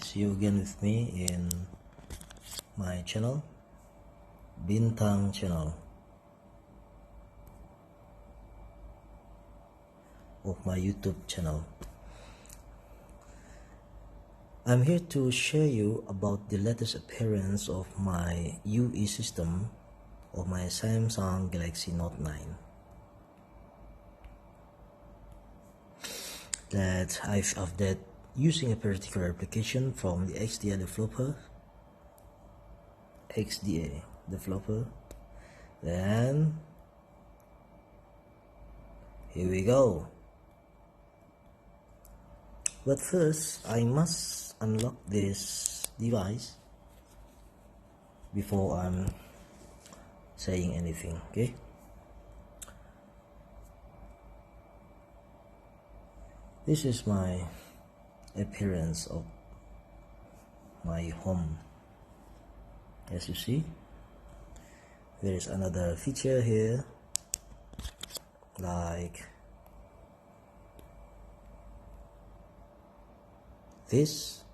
see you again with me in my channel, Bintang channel of my YouTube channel. I'm here to share you about the latest appearance of my UE system of my Samsung Galaxy Note 9 that I've updated using a particular application from the XDA developer. Then here we go. But first I must unlock this device before I'm saying anything, okay? This is my appearance of my home. As you see, there is another feature here, like this.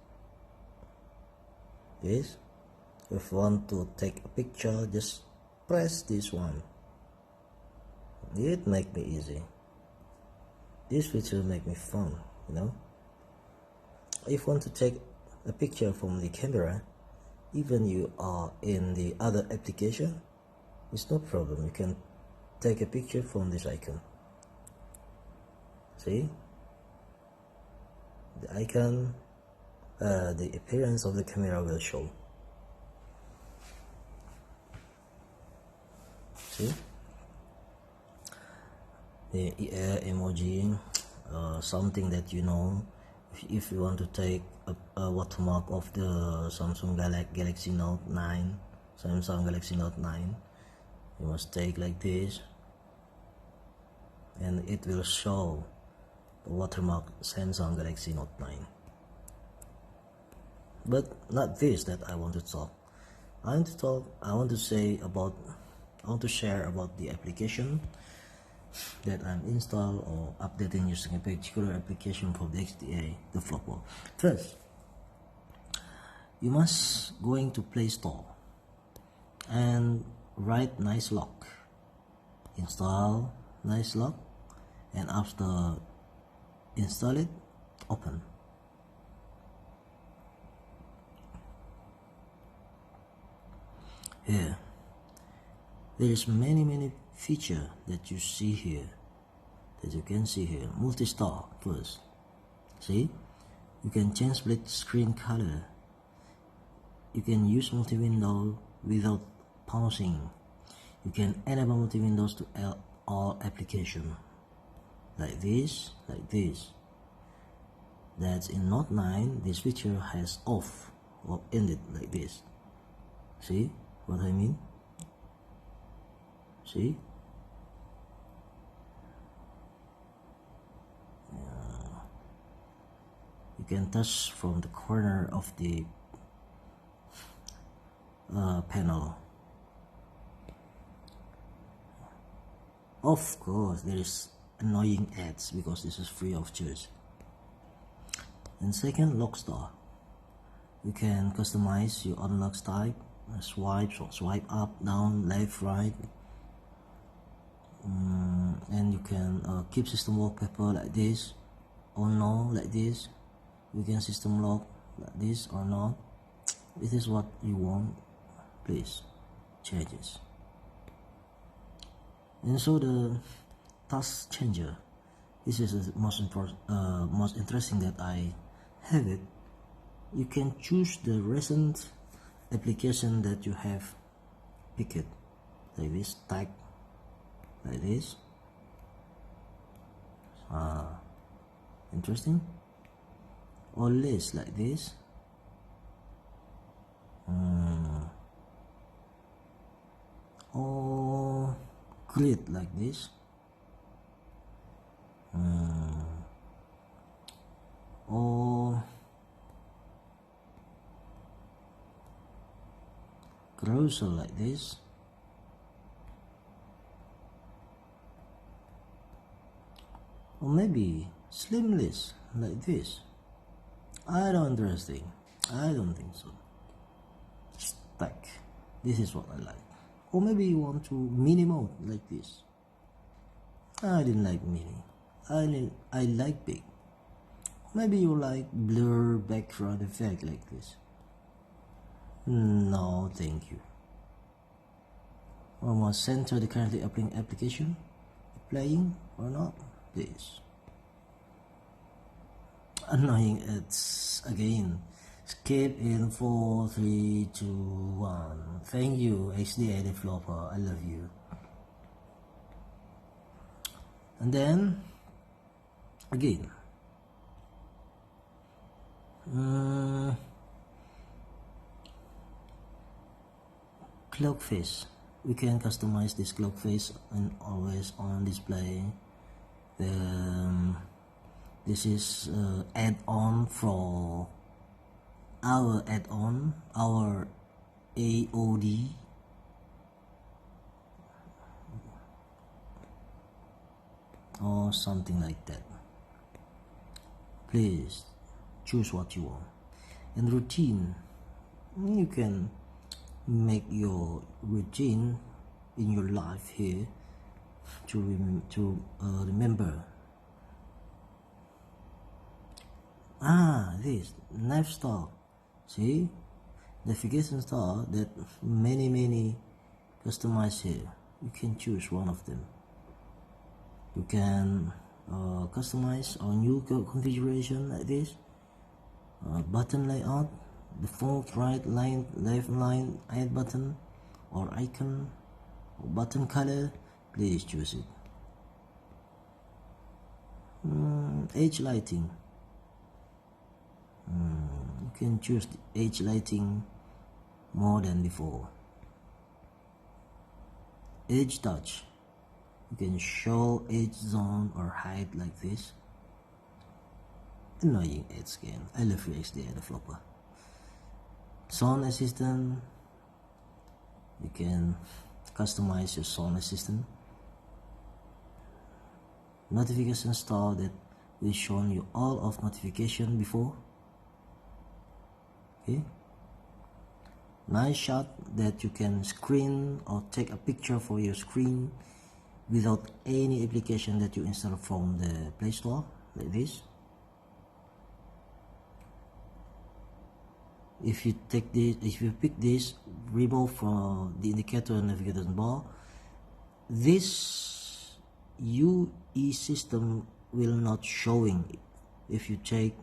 If you want to take a picture, just press this one. It make me easy. This feature make me fun, you know. If you want to take a picture from the camera, even you are in the other application, it's no problem. You can take a picture from this icon. See? The icon, the appearance of the camera will show. See? The emoji, something that you know. If you want to take a watermark of the Samsung Galaxy Note 9, Samsung Galaxy Note 9, you must take like this, and it will show the watermark Samsung Galaxy Note 9. But not this that I want to talk. I want to share about the application that I'm installed or updating using a particular application from the XDA developer. First, you must going to Play Store and write Nice Lock. Install Nice Lock, and after install it, open. Here, there is many feature that you see here, that you can see here. Multi-star first. See, you can change split screen color. You can use multi-window without pausing. You can enable multi-windows to all application, like this, like this. That's in Note 9. This feature has off or ended like this. See what I mean? See? You can touch from the corner of the panel. Of course, there is annoying ads because this is free of charge. And second, lock star. You can customize your unlock type, swipe up, down, left, right. And you can keep system wallpaper like this or no, like this. You can system lock like this or not. This is what you want. Please change it. And so the task changer, this is the most interesting that I have it. You can choose the recent application that you have picked, like this, tag like this. Interesting. Or list like this. Or grid like this. Or carousel like this. Or maybe slim list like this. I don't interesting. I don't think so. Stack. This is what I like. Or maybe you want to mini mode like this. I didn't like mini. I like big. Maybe you like blur background effect like this. No, thank you. Or must center the currently uploading application, playing or not, please. Annoying ads again. Skip in 4, 3, 2, 1. Thank you, XDA developer. I love you. And then again, clock face. We can customize this clock face and always on display. This is add-on for our add-on, our AOD. Or something like that. Please choose what you want. And routine, you can make your routine in your life here to remember. This nav star. See, navigation star that many customize here. You can choose one of them. You can customize our new configuration like this. Button layout, default right line, left line, add button or icon or button color. Please choose it. Edge lighting. You can choose the edge lighting more than before. Edge touch. You can show edge zone or hide like this. Annoying ads again. I love you, XDA developer. Sound assistant. You can customize your sound assistant. Notification star that will show you all of notification before. Okay. Nice shot that you can screen or take a picture for your screen without any application that you install from the Play Store, like this. If you take this, if you pick this, remove from the indicator and navigation bar, this UE system will not showing if you take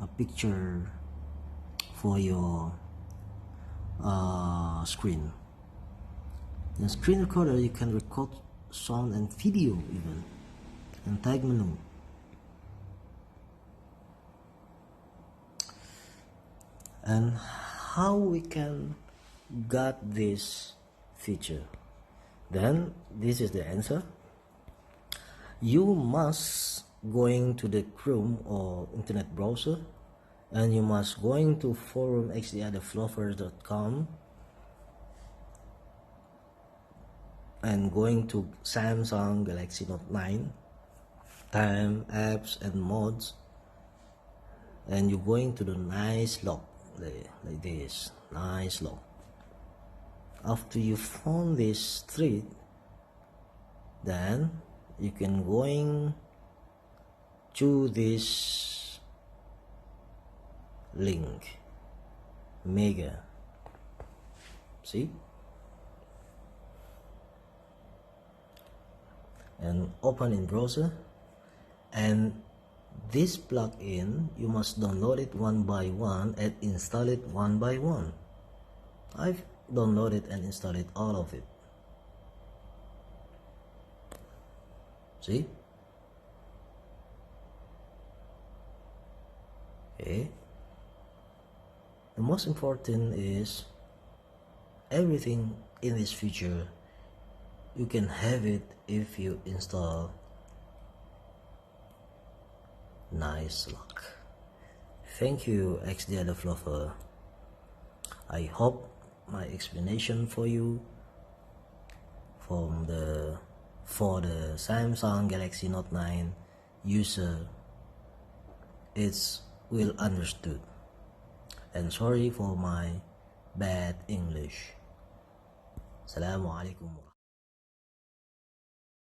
a picture for your screen. In screen recorder, you can record sound and video even, and tag menu. And how we can get this feature? Then this is the answer. You must going to the Chrome or internet browser, and you must going to forum xdadevelopers.com and going to Samsung Galaxy Note 9, time, apps and mods, and you're going to the nice log like this, nice log. After you found this thread, then you can going to this link, mega, see, and open in browser, and this plugin you must download it one by one and install it one by one. I've downloaded and installed all of it. See? Okay. The most important is everything in this feature you can have it if you install nice luck. Thank you, XDA developer. I hope my explanation for you for the Samsung Galaxy Note 9 user it's well understood. and sorry for my bad English. Assalamualaikum.